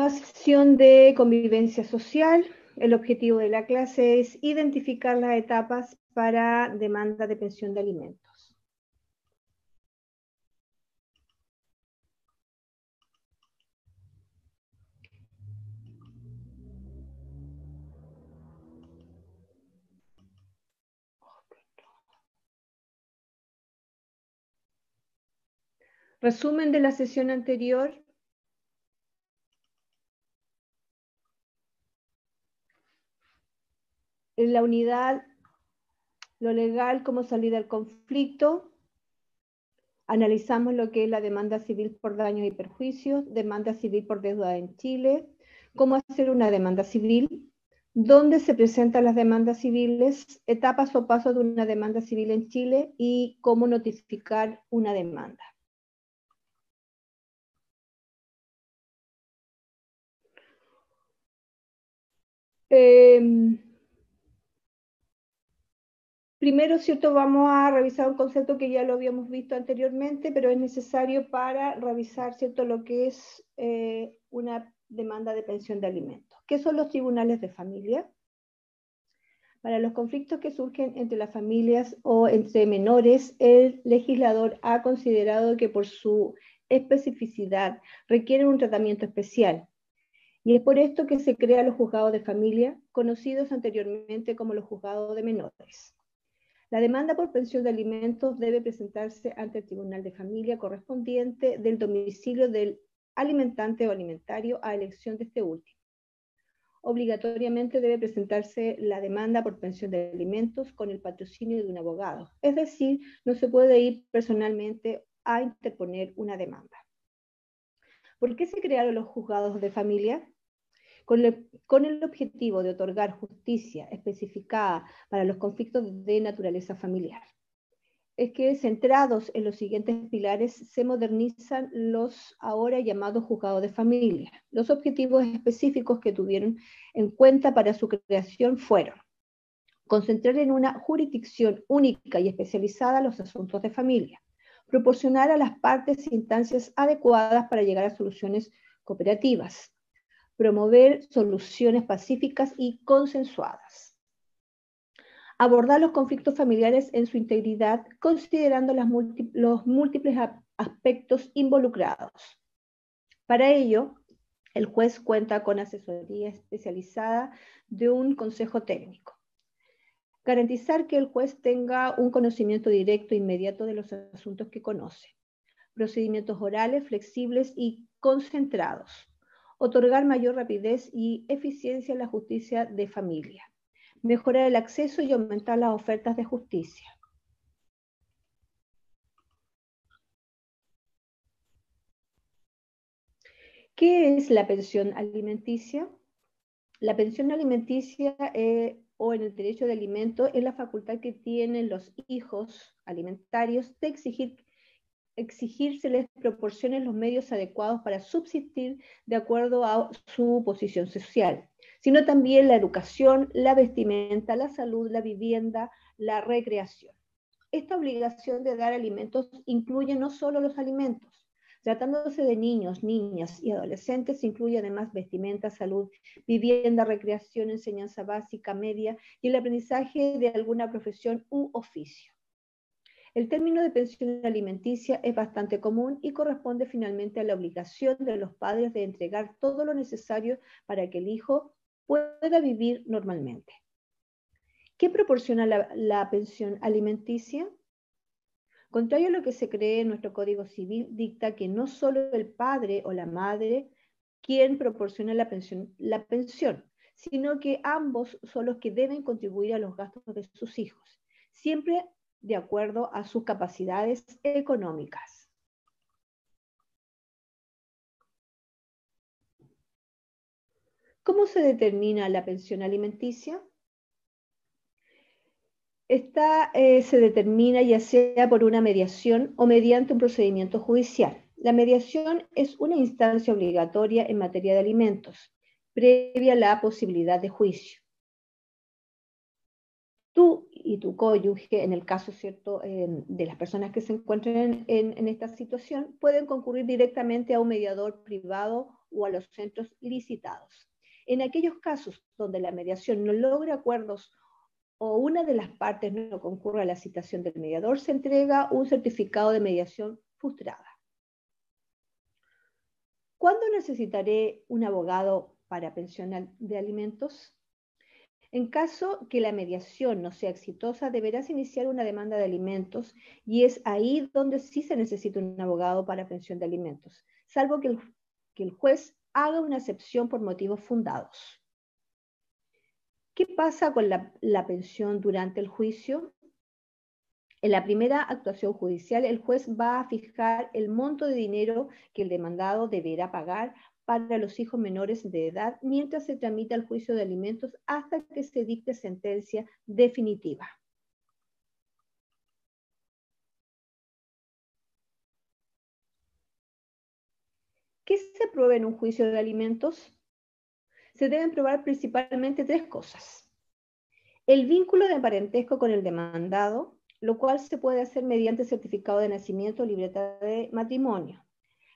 nueva sesión de convivencia social. El objetivo de la clase es identificar las etapas para demanda de pensión de alimentos. Resumen de la sesión anterior. En la unidad, lo legal como salida al conflicto, analizamos lo que es la demanda civil por daños y perjuicios, demanda civil por deuda en Chile, cómo hacer una demanda civil, dónde se presentan las demandas civiles, etapas o pasos de una demanda civil en Chile y cómo notificar una demanda. Primero, ¿cierto? Vamos a revisar un concepto que ya lo habíamos visto anteriormente, pero es necesario para revisar, ¿cierto?, lo que es una demanda de pensión de alimentos. ¿Qué son los tribunales de familia? Para los conflictos que surgen entre las familias o entre menores, el legislador ha considerado que por su especificidad requieren un tratamiento especial. Y es por esto que se crean los juzgados de familia, conocidos anteriormente como los juzgados de menores. La demanda por pensión de alimentos debe presentarse ante el tribunal de familia correspondiente del domicilio del alimentante o alimentario a elección de este último. Obligatoriamente debe presentarse la demanda por pensión de alimentos con el patrocinio de un abogado. Es decir, no se puede ir personalmente a interponer una demanda. ¿Por qué se crearon los juzgados de familia? Con el objetivo de otorgar justicia especificada para los conflictos de naturaleza familiar. Es que centrados en los siguientes pilares se modernizan los ahora llamados juzgados de familia. Los objetivos específicos que tuvieron en cuenta para su creación fueron concentrar en una jurisdicción única y especializada los asuntos de familia, proporcionar a las partes instancias adecuadas para llegar a soluciones cooperativas, promover soluciones pacíficas y consensuadas. Abordar los conflictos familiares en su integridad, considerando los múltiples aspectos involucrados. Para ello, el juez cuenta con asesoría especializada de un consejo técnico. Garantizar que el juez tenga un conocimiento directo e inmediato de los asuntos que conoce. Procedimientos orales, flexibles y concentrados. Otorgar mayor rapidez y eficiencia en la justicia de familia. Mejorar el acceso y aumentar las ofertas de justicia. ¿Qué es la pensión alimenticia? La pensión alimenticia o en el derecho de alimento es la facultad que tienen los hijos alimentarios de exigírseles proporcionen los medios adecuados para subsistir de acuerdo a su posición social, sino también la educación, la vestimenta, la salud, la vivienda, la recreación. Esta obligación de dar alimentos incluye no solo los alimentos. Tratándose de niños, niñas y adolescentes, incluye además vestimenta, salud, vivienda, recreación, enseñanza básica, media y el aprendizaje de alguna profesión u oficio. El término de pensión alimenticia es bastante común y corresponde finalmente a la obligación de los padres de entregar todo lo necesario para que el hijo pueda vivir normalmente. ¿Qué proporciona la pensión alimenticia? Contrario a lo que se cree en nuestro Código Civil, dicta que no solo el padre o la madre quien proporciona la pensión, sino que ambos son los que deben contribuir a los gastos de sus hijos, siempre de acuerdo a sus capacidades económicas. ¿Cómo se determina la pensión alimenticia? Esta se determina ya sea por una mediación o mediante un procedimiento judicial. La mediación es una instancia obligatoria en materia de alimentos, previa a la posibilidad de juicio. Tú y tu cónyuge, en el caso, ¿cierto?, de las personas que se encuentran en esta situación, pueden concurrir directamente a un mediador privado o a los centros licitados. En aquellos casos donde la mediación no logra acuerdos o una de las partes no concurre a la citación del mediador, se entrega un certificado de mediación frustrada. ¿Cuándo necesitaré un abogado para pensión de alimentos? En caso que la mediación no sea exitosa, deberás iniciar una demanda de alimentos y es ahí donde sí se necesita un abogado para pensión de alimentos, salvo que el juez haga una excepción por motivos fundados. ¿Qué pasa con la pensión durante el juicio? En la primera actuación judicial, el juez va a fijar el monto de dinero que el demandado deberá pagar para los hijos menores de edad mientras se tramita el juicio de alimentos hasta que se dicte sentencia definitiva. ¿Qué se prueba en un juicio de alimentos? Se deben probar principalmente tres cosas. El vínculo de parentesco con el demandado, lo cual se puede hacer mediante certificado de nacimiento o libreta de matrimonio.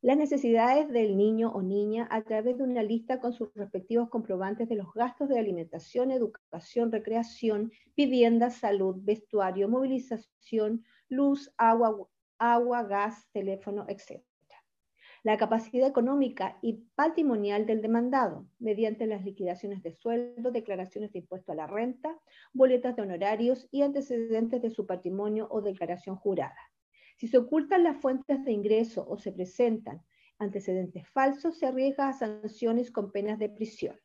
Las necesidades del niño o niña a través de una lista con sus respectivos comprobantes de los gastos de alimentación, educación, recreación, vivienda, salud, vestuario, movilización, luz, agua, gas, teléfono, etc. La capacidad económica y patrimonial del demandado, mediante las liquidaciones de sueldo, declaraciones de impuesto a la renta, boletas de honorarios y antecedentes de su patrimonio o declaración jurada. Si se ocultan las fuentes de ingreso o se presentan antecedentes falsos, se arriesga a sanciones con penas de prisión.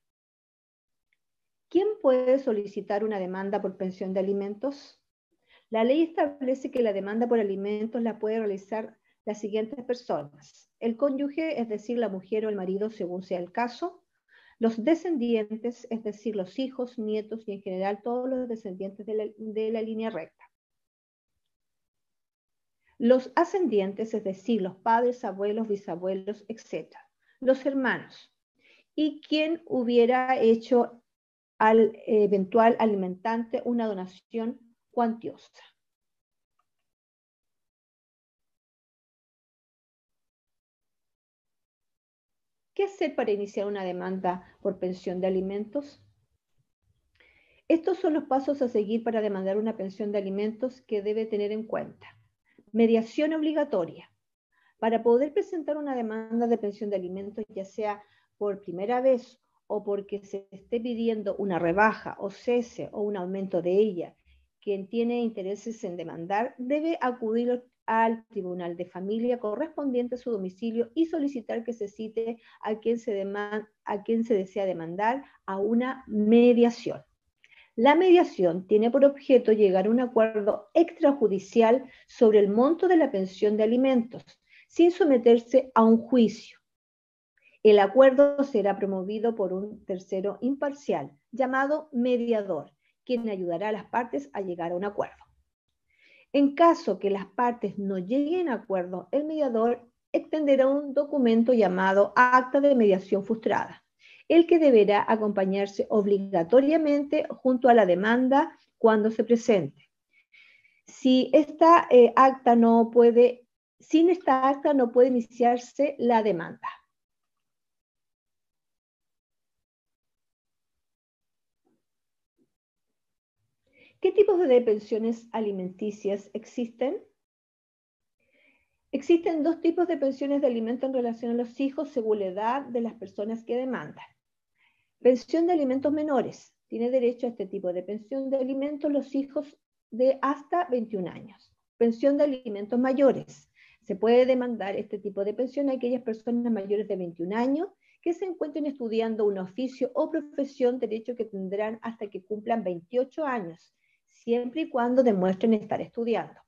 ¿Quién puede solicitar una demanda por pensión de alimentos? La ley establece que la demanda por alimentos la puede realizar las siguientes personas: el cónyuge, es decir, la mujer o el marido, según sea el caso; los descendientes, es decir, los hijos, nietos y en general todos los descendientes de la línea recta; los ascendientes, es decir, los padres, abuelos, bisabuelos, etc.; los hermanos; y quien hubiera hecho al eventual alimentante una donación cuantiosa. ¿Qué hacer para iniciar una demanda por pensión de alimentos? Estos son los pasos a seguir para demandar una pensión de alimentos que debe tener en cuenta. Mediación obligatoria. Para poder presentar una demanda de pensión de alimentos, ya sea por primera vez o porque se esté pidiendo una rebaja o cese o un aumento de ella, quien tiene intereses en demandar debe acudir al tribunal de familia correspondiente a su domicilio y solicitar que se cite a quien se desea demandar a una mediación. La mediación tiene por objeto llegar a un acuerdo extrajudicial sobre el monto de la pensión de alimentos, sin someterse a un juicio. El acuerdo será promovido por un tercero imparcial, llamado mediador, quien ayudará a las partes a llegar a un acuerdo. En caso que las partes no lleguen a acuerdo, el mediador extenderá un documento llamado Acta de Mediación Frustrada, el que deberá acompañarse obligatoriamente junto a la demanda cuando se presente. Sin esta acta no puede iniciarse la demanda. ¿Qué tipos de pensiones alimenticias existen? Existen dos tipos de pensiones de alimento en relación a los hijos según la edad de las personas que demandan. Pensión de alimentos menores. Tiene derecho a este tipo de pensión de alimentos los hijos de hasta 21 años. Pensión de alimentos mayores. Se puede demandar este tipo de pensión a aquellas personas mayores de 21 años que se encuentren estudiando un oficio o profesión, derecho que tendrán hasta que cumplan 28 años, siempre y cuando demuestren estar estudiando.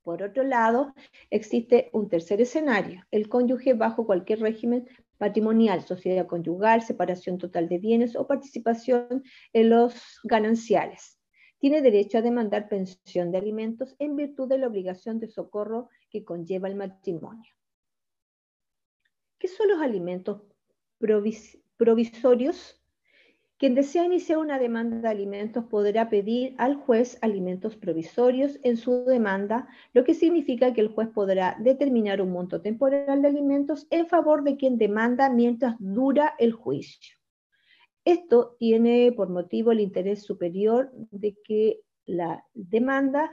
Por otro lado, existe un tercer escenario: el cónyuge bajo cualquier régimen patrimonial, sociedad conyugal, separación total de bienes o participación en los gananciales. Tiene derecho a demandar pensión de alimentos en virtud de la obligación de socorro que conlleva el matrimonio. ¿Qué son los alimentos provisorios? Quien desea iniciar una demanda de alimentos podrá pedir al juez alimentos provisorios en su demanda, lo que significa que el juez podrá determinar un monto temporal de alimentos en favor de quien demanda mientras dura el juicio. Esto tiene por motivo el interés superior de que la demanda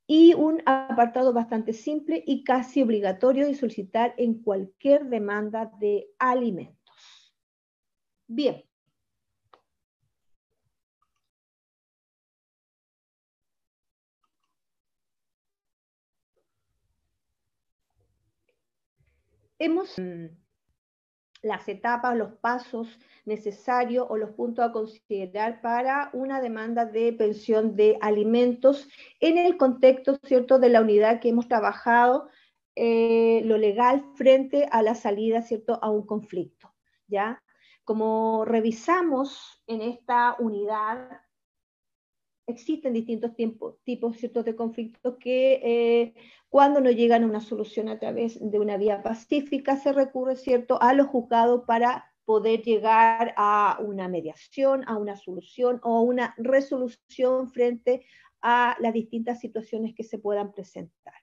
y un apartado bastante simple y casi obligatorio de solicitar en cualquier demanda de alimentos. Bien. Hemos las etapas, los pasos necesarios o los puntos a considerar para una demanda de pensión de alimentos en el contexto, ¿cierto?, de la unidad que hemos trabajado, lo legal frente a la salida, ¿cierto?, a un conflicto, ¿ya? Como revisamos en esta unidad, existen distintos tipos, ¿cierto?, de conflictos que cuando no llegan a una solución a través de una vía pacífica se recurre, ¿cierto?, a los juzgados para poder llegar a una mediación, a una solución o a una resolución frente a las distintas situaciones que se puedan presentar.